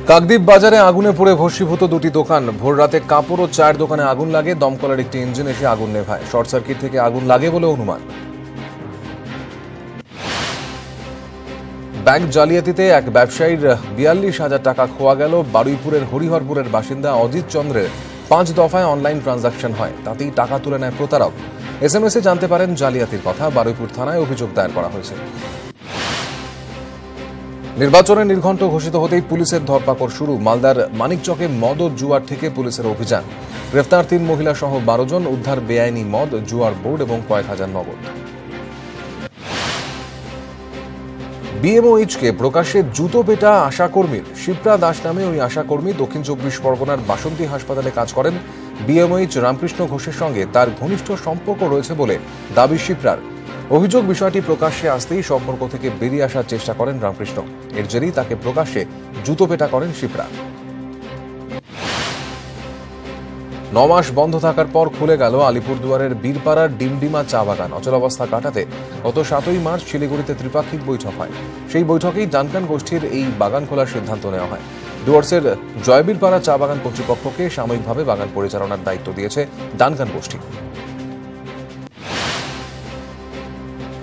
কাকদ্বীপ বাজারে আগুনে পুড়ে ভস্মীভূত দুটি দোকান। ভোর রাতে কাপড় ও চায়ের দোকানে আগুন লাগে। দমকলের একটি ইঞ্জিন এসে আগুন নেভায়। শর্ট সার্কিট থেকে আগুন লাগে বলে অনুমান। ব্যাংক জালিয়াতিতে এক ব্যবসায়ীর ৪২,০০০ টাকা খোয়া গেল। বারুইপুরের হরিহরপুরের বাসিন্দা অজিত চন্দ্রের ৫ দফায় অনলাইন ট্রানজাকশন হয়, তাতেই টাকা তুলে নেয় প্রতারক। SMS এ জানতে পারেন জালিয়াতির কথা। বারুইপুর থানায় অভিযোগ দায়ের করা হয়েছে। নির্বাচনে নির্ঘণ্ট ঘোষিত হতেই পুলিশের ধরপাকড় শুরু। মালদার মানিকচকে মদ ও জুয়ার থেকে পুলিশের অভিযান। গ্রেফতার ৩ মহিলা সহ ১২ জন। উদ্ধার বেআইনি মদ, জুয়ার বোর্ড এবং কয়েক হাজার নগদ। BMOH-কে প্রকাশ্যে জুতো পেটা আশাকর্মীর। শিপ্রা দাস নামে ওই আশাকর্মী দক্ষিণ ২৪ পরগনার বাসন্তী হাসপাতালে কাজ করেন। BMOH রামকৃষ্ণ ঘোষের সঙ্গে তার ঘনিষ্ঠ সম্পর্ক রয়েছে বলে দাবি শিপ্রার। অভিযোগ বিষয়টি প্রকাশ্যে আসতেই সম্পর্ক থেকে বেরিয়ে আসার চেষ্টা করেন রামকৃষ্ণ। এর জেরেই তাকে প্রকাশ্যে জুতো পেটা করেন শিপ্রা। ৯ মাস বন্ধ থাকার পর খুলে গেল আলিপুরদুয়ারের বীরপাড়ার ডিমডিমা চা বাগান। অচলাবস্থা কাটাতে গত ৭ই মার্চ শিলিগুড়িতে ত্রিপাক্ষিক বৈঠক হয়। সেই বৈঠকেই ডানকান গোষ্ঠীর এই বাগান খোলার সিদ্ধান্ত নেওয়া হয়। ডুয়ার্সের জয়বীরপাড়া চা বাগান কর্তৃপক্ষকে সাময়িকভাবে বাগান পরিচালনার দায়িত্ব দিয়েছে ডানকান গোষ্ঠী।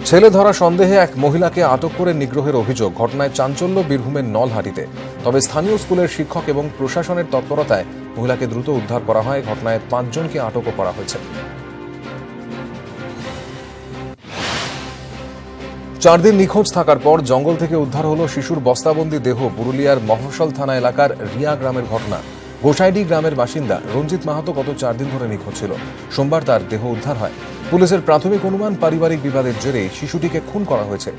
ছেলে ধরা সন্দেহে এক মহিলাকে আটক করে নিগ্রহের অভিযোগ। ঘটনায় চাঞ্চল্য বীরভূমের নলহাটিতে। তবে স্থানীয় স্কুলের শিক্ষক এবং প্রশাসনের তৎপরতায় মহিলাকে দ্রুত উদ্ধার করা হয়। ঘটনায় ৫ জনকে আটকও করা হয়েছে। ৪ দিন নিখোঁজ থাকার পর জঙ্গল থেকে উদ্ধার হলো শিশুর বস্তাবন্দি দেহ। পুরুলিয়ার মফস্বল থানা এলাকার রিয়া গ্রামের ঘটনা। গোসাইডি গ্রামের বাসিন্দা রঞ্জিত মাহাতো গত ৪ দিন ধরে নিখোঁজ ছিল। সোমবার তার দেহ উদ্ধার হয়। পুলিশের প্রাথমিক অনুমান, পারিবারিক বিবাদের জেরে শিশুটিকে খুন করা হয়েছে।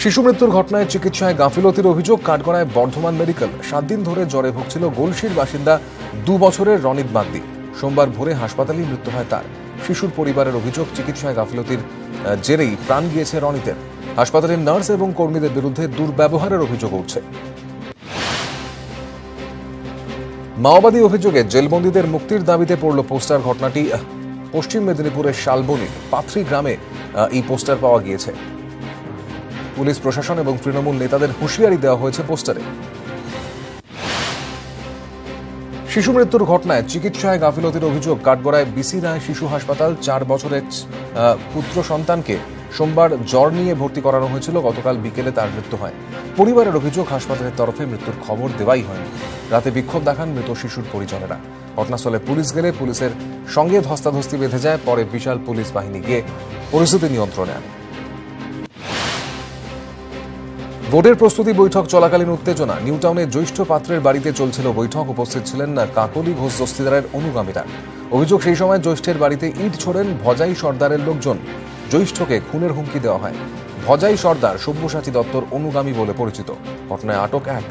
শিশু মৃত্যুর ঘটনায় চিকিৎসায় গাফিলতির অভিযোগ। কাঠগড়ায় বর্ধমান মেডিকেল। 7 দিন ধরে জ্বরে ভুগছিল গলসির বাসিন্দা 2 বছরের রনিত বাগদি। সোমবার ভোরে হাসপাতালেই মৃত্যু হয় তার। শিশুর পরিবারের অভিযোগ, চিকিৎসায় গাফিলতির জেরেই প্রাণ গিয়েছে রনিতের। হাসপাতালের নার্স এবং কর্মীদের বিরুদ্ধে দুর্ব্যবহারের অভিযোগ উঠছে। মাওবাদী অভিযোগে জেলবন্দীদের মুক্তির দাবিতে পড়ল পোস্টার। ঘটনাটি পশ্চিম মেদিনীপুরের শালবনীর পাথরি গ্রামে এই পোস্টার পাওয়া গিয়েছে। পুলিশ প্রশাসন এবং তৃণমূল নেতাদের হুঁশিয়ারি দেওয়া হয়েছে পোস্টারে। শিশু মৃত্যুর ঘটনায় চিকিৎসায় গাফিলতির অভিযোগ। কাঠগড়ায় BC রায় শিশু হাসপাতাল। 4 বছরের পুত্র সন্তানকে সোমবার জ্বর নিয়ে ভর্তি করানো হয়েছিল। গতকাল বিকেলে তার মৃত্যু হয়। পরিবারের অভিযোগ, হাসপাতালের তরফে মৃত্যুর খবর দেওয়াই হয়নি। রাতে বিক্ষোভ দেখান মৃত শিশুর পরিজনেরা। ঘটনাস্থলে পুলিশ গেলে পুলিশের সঙ্গে ধস্তাধস্তি বেঁধে যায়। পরে বিশাল পুলিশ বাহিনী গিয়ে পরিস্থিতি নিয়ন্ত্রণে আনে। ভোটের প্রস্তুতি বৈঠক চলাকালীন উত্তেজনা। নিউটাউনে জ্যৈষ্ঠ পাত্রের বাড়িতে চলছিল বৈঠক। উপস্থিত ছিলেন কাকলি ঘোষ দস্তিদারের অনুগামীরা। অভিযোগ, সেই সময় জ্যৈষ্ঠের বাড়িতে ইট ছোড়েন ভজাই সর্দারের লোকজন। জ্যৈষ্ঠকে খুনের হুমকি দেওয়া হয়। ভজাই সর্দার সব্যসাচী দত্তর অনুগামী বলে পরিচিত। ঘটনায় আটক এক।